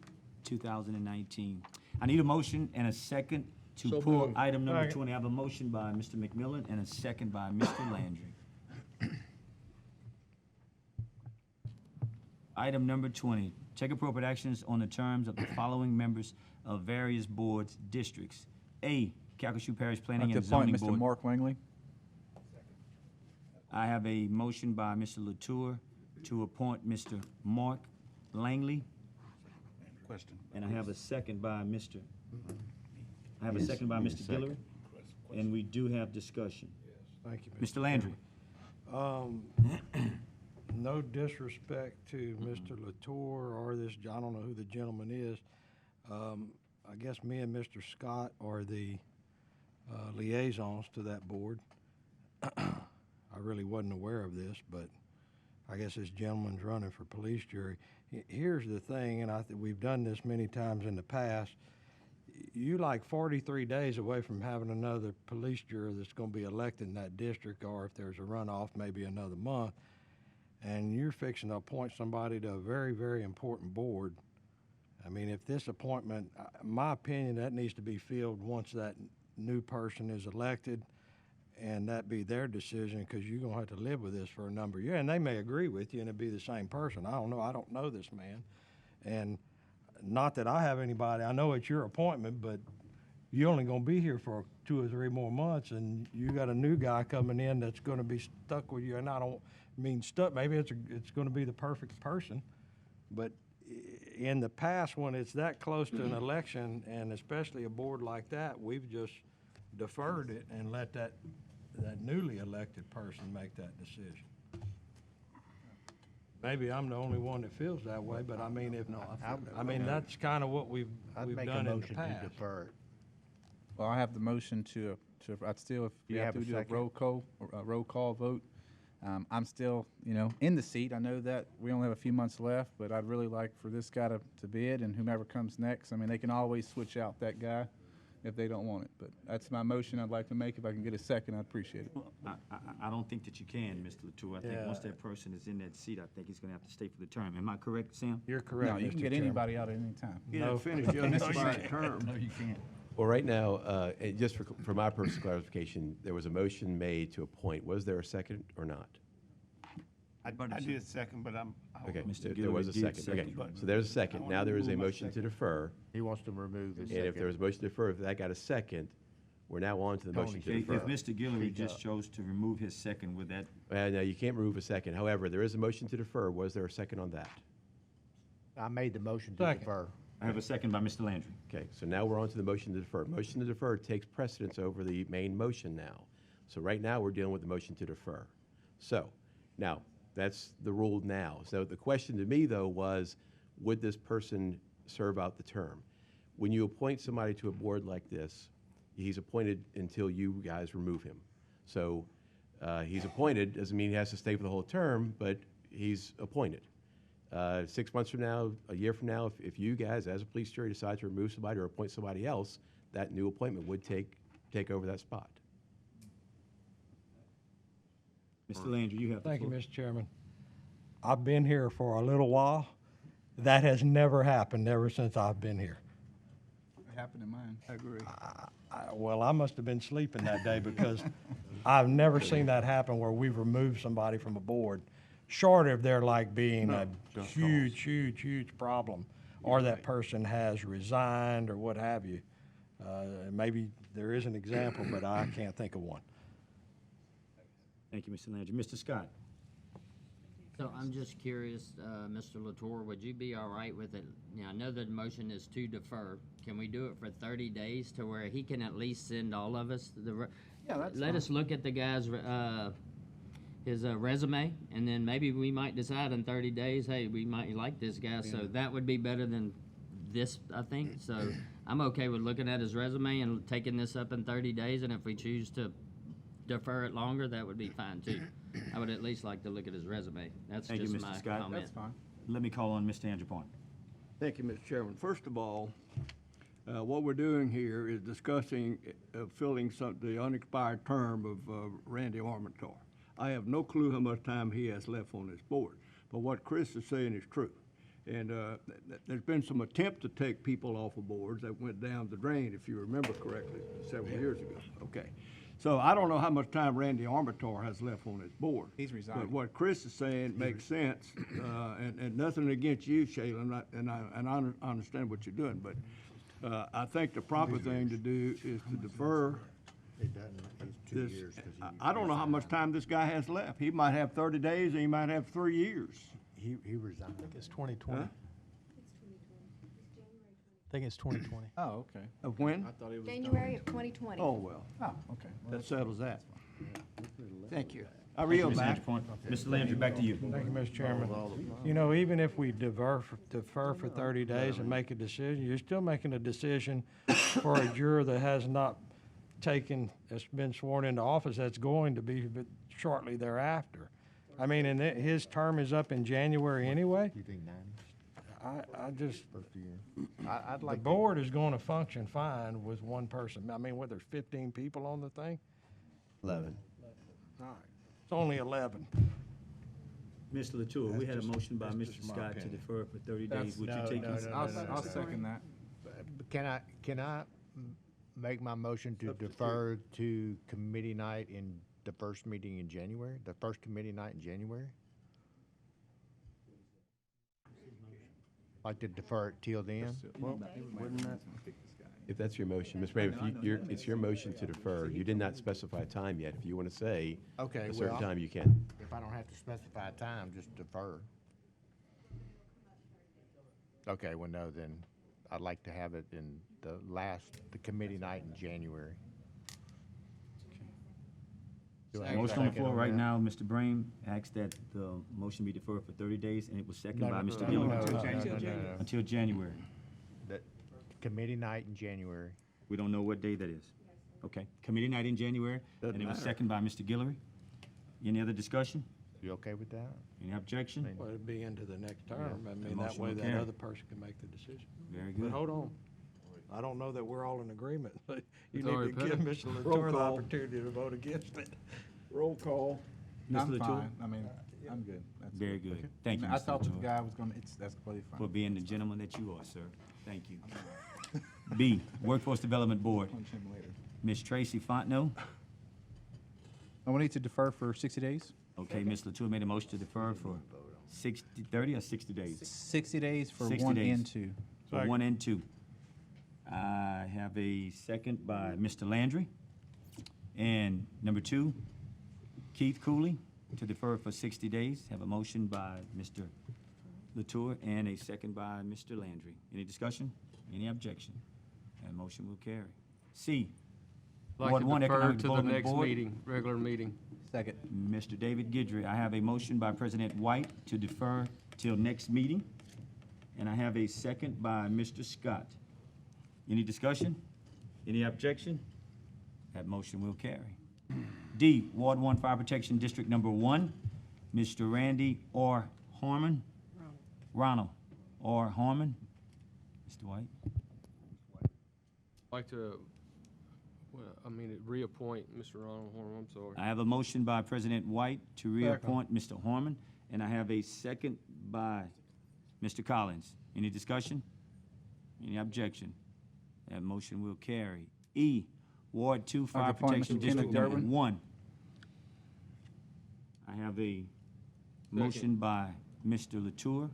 2019. I need a motion and a second to So pull moved. item number Second. 20. I have a motion by Mr. McMillan and a second by Mr. Landry. Item number 20, take appropriate actions on the terms of the following members of various boards, districts. A, Calcasieu Parish I'd Planning like to and appoint Zoning Mr. Board. Mark Langley. I have a motion by Mr. Latour to appoint Mr. Mark Langley, Question. and I have a second by Mr. Guillory, and we do have discussion. Thank you, Mr. Landry. No disrespect to Mr. Latour or this, I don't know who the gentleman is. I guess me and Mr. Scott are the liaisons to that board. I really wasn't aware of this, but I guess this gentleman's running for police jury. Here's the thing, and we've done this many times in the past. You like 43 days away from having another police juror that's going to be elected in that district, or if there's a runoff, maybe another month, and you're fixing to appoint somebody to a very, very important board. I mean, if this appointment, my opinion, that needs to be filled once that new person is elected, and that be their decision, because you're going to have to live with this for a number of years. And they may agree with you and it'd be the same person. I don't know. I don't know this man. And not that I have anybody, I know it's your appointment, but you're only going to be here for 2 or 3 more months, and you got a new guy coming in that's going to be stuck with you. And I don't mean stuck, maybe it's going to be the perfect person. But in the past, when it's that close to an election, and especially a board like that, we've just deferred it and let that newly elected person make that decision. Maybe I'm the only one that feels that way, but I mean, I mean, that's kind of what we've done in the past. Well, I have the motion to, I'd still, if we have to do a roll call vote. I'm still, in the seat. I know that we only have a few months left, but I'd really like for this guy to bid, and whomever comes next. I mean, they can always switch out that guy if they don't want it, but that's my motion I'd like to make. If I can get a second, I'd appreciate it. Well, I don't think that you can, Mr. Latour. I think once that person is in that seat, I think he's gonna have to stay for the term. Am I correct, Sam? You're correct, No, you can Mr. get Chairman. anybody out at any time. No, finish your unexpired term. No, you can't. Well, right now, just for my personal clarification, there was a motion made to appoint. Was there a second or not? I did a second, but Okay, Mr. there was a Guillory did second. Okay, second. so there's a second. Now there is a motion to defer. He wants to remove his And second. if there was a motion to defer, if that got a second, we're now on to the motion to If defer. Mr. Guillory just chose to remove his second, would that, No, you can't remove a second. However, there is a motion to defer. Was there a second on that? I made the motion to Second. defer. I have a second by Mr. Landry. Okay, so now we're on to the motion to defer. Motion to defer takes precedence over the main motion now. So right now, we're dealing with the motion to defer. So, now, that's the rule now. So the question to me, though, was, would this person serve out the term? When you appoint somebody to a board like this, he's appointed until you guys remove him. So he's appointed, doesn't mean he has to stay for the whole term, but he's appointed. 6 months from now, a year from now, if you guys, as a police jury, decide to remove somebody or appoint somebody else, that new appointment would take over that spot. Mr. Landry, you have the Thank you, floor. Mr. Chairman. I've been here for a little while. That has never happened ever since I've been here. It happened in mine. I agree. Well, I must have been sleeping that day, because I've never seen that happen where we've removed somebody from a board, short of there like being a huge problem, or that person has resigned or what have you. Maybe there is an example, but I can't think of one. Thank you, Mr. Landry. Mr. Scott? So I'm just curious, Mr. Latour, would you be all right with it? I know the motion is to defer. Can we do it for 30 days to where he can at least send all of us let us look at the guy's his resume, and then maybe we might decide in 30 days, hey, we might like this guy. So that would be better than this, I think. So I'm okay with looking at his resume and taking this up in 30 days, and if we choose to defer it longer, that would be fine too. I would at least like to look at his resume. That's Thank you, just Mr. my Scott. comment. That's fine. Let me call on Mr. Andrew Point. Thank you, Mr. Chairman. First of all, what we're doing here is discussing filling the unexpired term of Randy Armentar. I have no clue how much time he has left on this board, but what Chris is saying is true. And there's been some attempt to take people off of boards that went down the drain, if you remember correctly, several years ago. Okay. So I don't know how much time Randy Armentar has left on his board. He's resigned. But what Chris is saying makes sense, and nothing against you, Shayla, and I understand what you're doing, but I think the proper thing to do is to defer It doesn't, it's 2 this. years. 'Cause he I don't know how much time this guy has left. He might have 30 days, and he might have 3 years. He resigned. I think it's 2020. Huh? I think it's 2020. Oh, okay. Of when? I thought it was January of 2020. Oh, well, Oh, okay. Well, that settles that. Thank you. I Thank you, reel Mr. back. Andrew Point. Mr. Landry, back to you. Thank you, Mr. Chairman. Even if we defer for 30 days and make a decision, you're still making a decision for a juror that has not that's been sworn into office, that's going to be shortly thereafter. I mean, and his term is up in January anyway. You think 90? I just, First year. I'd the like. board is going to function fine with one person. I mean, whether there's 15 people on the thing, 11. all right, it's only 11. Mr. Latour, we had a motion by that's Mr. just my Scott to opinion. defer for 30 days. Would you No, take no, his? no, I'll second that. Can I make my motion to defer to committee night in the first meeting in January, the first committee night in January? Like to defer it till then? If that's your motion, Mr. Mayor, it's your motion to defer. You did not specify a time yet. If you want to say Okay, a certain well, time, you can. If I don't have to specify a time, just defer. Okay, well, no, then I'd like to have it in the committee night in January. Do I have a Motion on the second floor right that? now, Mr. Brame asks that the motion be deferred for 30 days, and it was seconded by Mr. no, Gillum. no. Until January. That committee night in January. We don't know what day that is. Okay, committee night in January, Doesn't and it was matter. seconded by Mr. Guillory. Any other discussion? You okay with that? Any objection? Well, it'd be into the next term. I mean, that motion way will that carry. other person can make the decision. Very But good. hold on. I don't know that we're all in agreement. You It's need already to give passed. Mr. Roll Latour the call. opportunity to vote against it. Roll call. Mr. I'm Latour? fine. I mean, I'm good. That's Very good. Thank you, I Mr. thought the Latour, guy was gonna, that's completely for fine. being the gentleman that you are, sir. Thank you. B, Workforce Development Board, Punch him later. Ms. Tracy Fontenot. And we need to defer for 60 days? Okay, Ms. Latour made a motion to defer for 30 or 60 days? 60 days for 60 1 days. and 2. For 1 and 2. I have a second by Mr. Landry. And number 2, Keith Cooley, to defer for 60 days. Have a motion by Mr. Latour and a second by Mr. Landry. Any discussion? Any objection? That motion will carry. C, Like Ward to 1 defer Economic to the Development next Board. meeting, regular meeting. Second. Mr. David Guidry, I have a motion by President White to defer till next meeting, and I have a second by Mr. Scott. Any discussion? Any objection? That motion will carry. D, Ward 1 Fire Protection District Number 1, Mr. Randy R. Harmon. Ronald R. Harmon. Mr. White? Like to, reappoint Mr. Ronald Horn, I'm sorry. I have a motion by President White to reappoint Mr. Harmon, and I have a second by Mr. Collins. Any discussion? Any objection? That motion will carry. E, Ward 2 Fire Like to appoint Protection Mr. District Kenneth Number Durbin. 1. I have a motion by Mr. Latour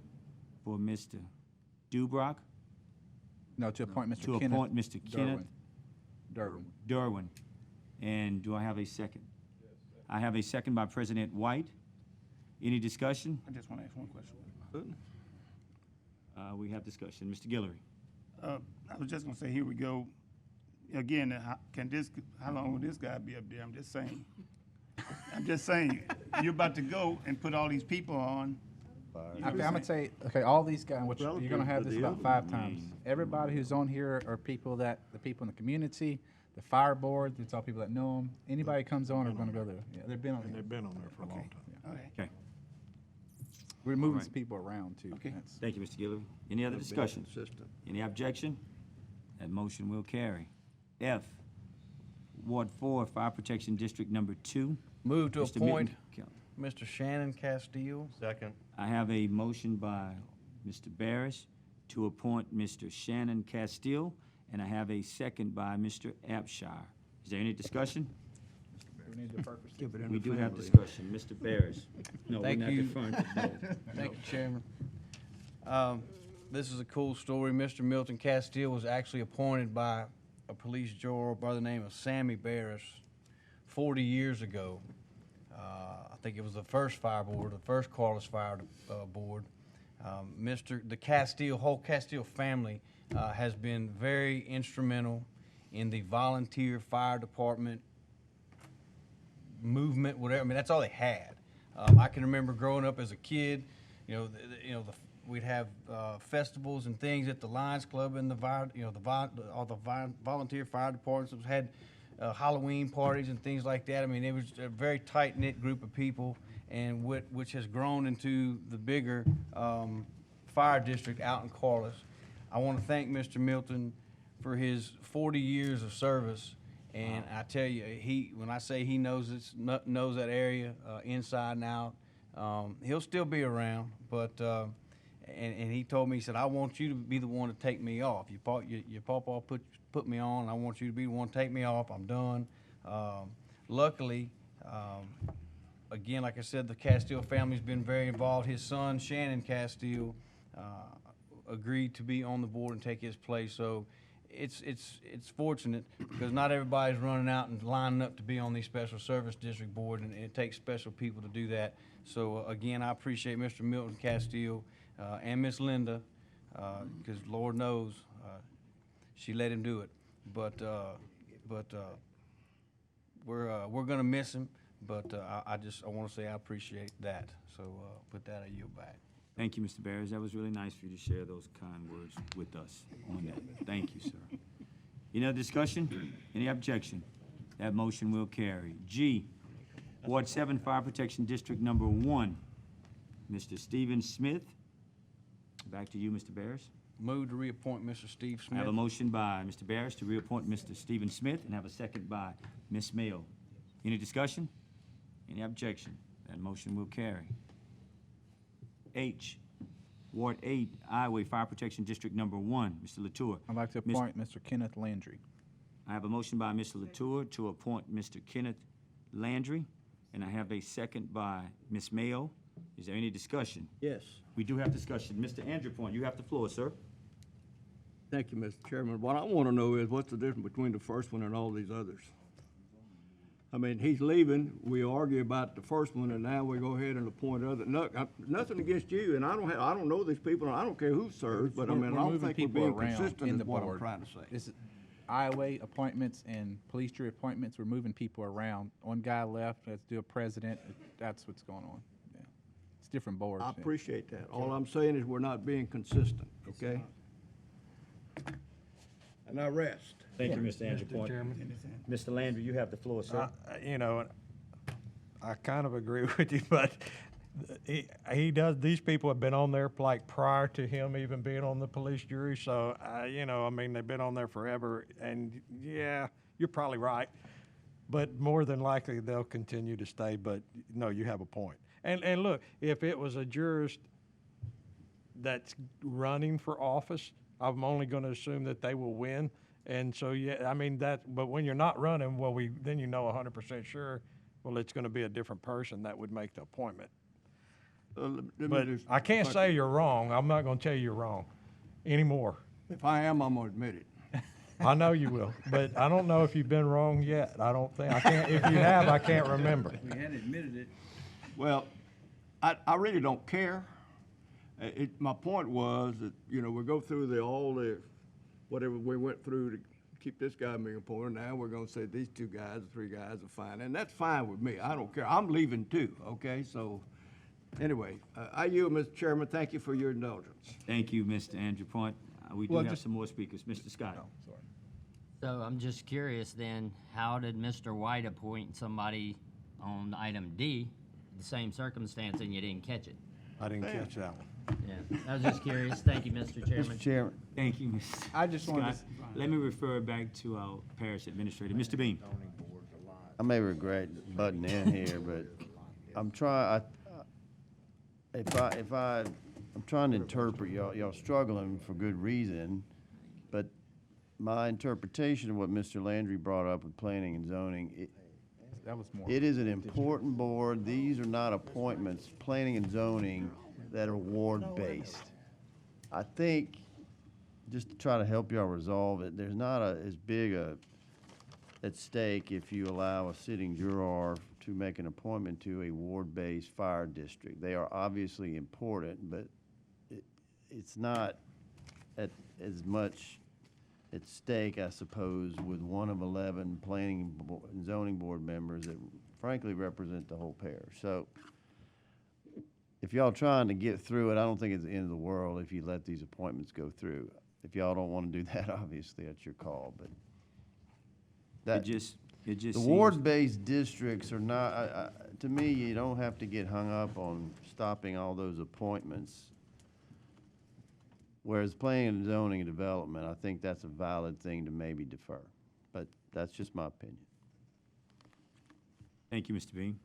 for Mr. Dubrock No, to appoint Mr. to Kenneth. appoint Mr. Kenneth Durbin. Derwin. And do I have a second? I have a second by President White. Any discussion? I just want to ask one question. We have discussion. Mr. Guillory. I was just gonna say, here we go. Again, how long will this guy be up there? I'm just saying. I'm just saying, you're about to go and put all these people on. Okay, I'm gonna say, okay, all these guys, which you're gonna have this about 5 times. Everybody who's on here are people the people in the community, the fire board, it's all people that know them. Anybody who comes on are gonna go there. Yeah, they've been on there. They've been on there for a long time. All right. Okay. We're moving All right. some people around too. Okay. That's- Thank you, Mr. Guillory. Any other discussion? Consistent. Any objection? That motion will carry. F, Ward 4, Fire Protection District Number 2. Move to Mr. appoint Mitten- Mr. Shannon Castile. Second. I have a motion by Mr. Barris to appoint Mr. Shannon Castile, and I have a second by Mr. Abshire. Is there any discussion? We need to defer for 60. We do have discussion. Mr. Barris. No, we're Thank not you. deferring to both. Thank you, Chairman. This is a cool story. Mr. Milton Castile was actually appointed by a police general by the name of Sammy Barris 40 years ago. I think it was the first fire board, the first Corliss Fire Board. The whole Castile family has been very instrumental in the volunteer fire department movement, whatever. I mean, that's all they had. I can remember growing up as a kid, we'd have festivals and things at the Lions Club and all the volunteer fire departments had Halloween parties and things like that. I mean, it was a very tight-knit group of people, and which has grown into the bigger fire district out in Corliss. I want to thank Mr. Milton for his 40 years of service, and I tell you, when I say he knows that area inside and out, he'll still be around, but and he told me, he said, I want you to be the one to take me off. Your papa put me on. I want you to be the one to take me off. I'm done. Luckily, again, like I said, the Castile family's been very involved. His son, Shannon Castile, agreed to be on the board and take his place. So it's fortunate because not everybody's running out and lining up to be on these special service district board, and it takes special people to do that. So again, I appreciate Mr. Milton Castile and Miss Linda, because Lord knows she let him do it. But we're gonna miss him. But I want to say I appreciate that. So with that, I yield back. Thank you, Mr. Barris. That was really nice for you to share those kind words with us on that. Thank you, sir. Any other discussion? Any objection? That motion will carry. G, Ward 7 Fire Protection District Number 1, Mr. Stephen Smith. Back to you, Mr. Barris. Move to reappoint Mr. Steve I Smith. have a motion by Mr. Barris to reappoint Mr. Stephen Smith, and have a second by Ms. Mayo. Any discussion? Any objection? That motion will carry. H, Ward 8, Highway Fire Protection District Number 1, Mr. Latour. I'd like to appoint Mr. Kenneth Landry. I have a motion by Mr. Latour to appoint Mr. Kenneth Landry, and I have a second by Ms. Mayo. Is there any discussion? Yes. We do have discussion. Mr. Andrew Point, you have the floor, sir. Thank you, Mr. Chairman. What I want to know is what's the difference between the first one and all these others? I mean, he's leaving, we argue about the first one, and now we go ahead and appoint other, nothing against you, and I don't know these people, and I don't care who serves, but I mean, I don't think we're being consistent is what I'm trying to say. This is highway appointments and police jury appointments, we're moving people around. One guy left, let's do a president, that's what's going on. Yeah. It's different boards. I appreciate that. All I'm saying is we're not being consistent, okay? And I rest. Thank you, Mr. Andrew Point. Mr. Landry, you have the floor, sir. You know, I kind of agree with you, but he does, these people have been on there like prior to him even being on the police jury, so, you know, I mean, they've been on there forever, and yeah, you're probably right, but more than likely they'll continue to stay, but no, you have a point. And look, if it was a jurist that's running for office, I'm only going to assume that they will win. And so, yeah, I mean, but when you're not running, well, then you know 100% sure, well, it's going to be a different person that would make the appointment. But I can't say you're wrong. I'm not going to tell you you're wrong anymore. If I am, I'm going to admit it. I know you will, but I don't know if you've been wrong yet. I can't, if you have, I can't remember. We hadn't admitted it. Well, I really don't care. My point was that, you know, we go through all the, whatever we went through to keep this guy being appointed. Now we're going to say these 2 guys, 3 guys are fine, and that's fine with me. I don't care. I'm leaving too, okay? So anyway, I yield, Mr. Chairman. Thank you for your indulgence. Thank you, Mr. Andrew Point. We do have some more speakers. Mr. Scott. So I'm just curious then, how did Mr. White appoint somebody on item D, the same circumstance, and you didn't catch it? I didn't catch that one. Yeah, I was just curious. Thank you, Mr. Chairman. Mr. Chairman. Thank you, Mr. I just wanted Scott. Let me refer back to our parish administrator. Mr. Beam. I may regret butting in here, but I'm trying, I'm trying to interpret, y'all struggling for good reason, but my interpretation of what Mr. Landry brought up with planning and zoning, that was more. it is an important board. These are not appointments, planning and zoning, that are ward-based. I think, just to try to help y'all resolve it, there's not as big at stake if you allow a sitting juror to make an appointment to a ward-based fire district. They are obviously important, but it's not as much at stake, I suppose, with one of 11 planning and zoning board members that frankly represent the whole parish. So if y'all trying to get through it, I don't think it's the end of the world if you let these appointments go through. If y'all don't want to do that, obviously, that's your call, but It just The seems. ward-based districts are not, to me, you don't have to get hung up on stopping all those appointments. Whereas planning and zoning and development, I think that's a valid thing to maybe defer. But that's just my opinion. Thank you, Mr. Bean.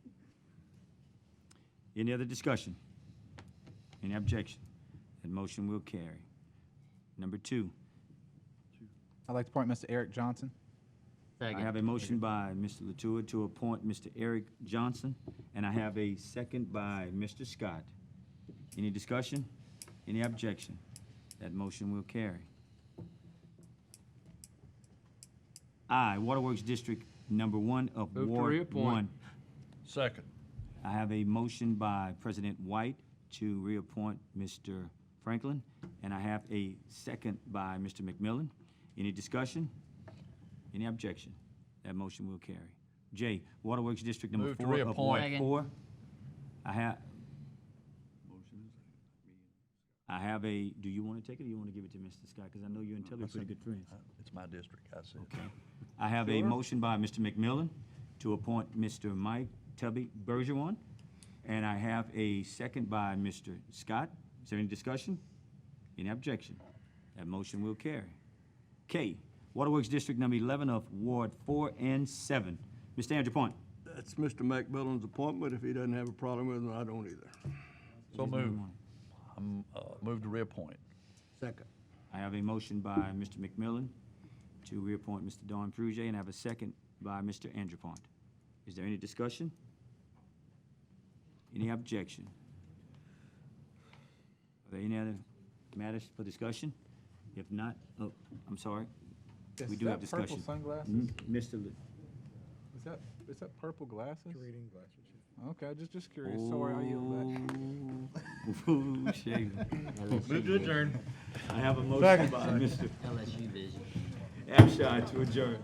Any other discussion? Any objection? That motion will carry. Number 2, I'd like to appoint Mr. Eric Johnson. I have a motion by Mr. Latour to appoint Mr. Eric Johnson, and I have a second by Mr. Scott. Any discussion? Any objection? That motion will carry. I, Waterworks District Number 1 of Move to Ward reappoint. 1. Second. I have a motion by President White to reappoint Mr. Franklin, and I have a second by Mr. McMillan. Any discussion? Any objection? That motion will carry. J, Waterworks District Number Move to 4 of Ward reappoint. 4. I have a, do you want to take it or you want to give it to Mr. Scott? Because I know you and Tubby are pretty good friends. It's my district, I said. Okay. I have a motion by Mr. McMillan to appoint Mr. Mike Tubby Bergeron, and I have a second by Mr. Scott. Is there any discussion? Any objection? That motion will carry. K, Waterworks District Number 11 of Ward 4 and 7. Mr. Andrew Point. That's Mr. McMillan's appointment. If he doesn't have a problem with it, I don't either. So move. Move to reappoint. Second. I have a motion by Mr. McMillan to reappoint Mr. Don Frugier, and I have a second by Mr. Andrew Point. Is there any discussion? Any objection? Are there any other matters for discussion? If not, oh, I'm sorry. Yes, We is do have that purple discussion. sunglasses? Mr. Lu- Is that purple glasses? Reading glasses. Okay, just curious. Sorry, I yield back. Ooh, shady. Move to adjourn. I have a motion by Mr. LSU vision. Abshai to adjourn.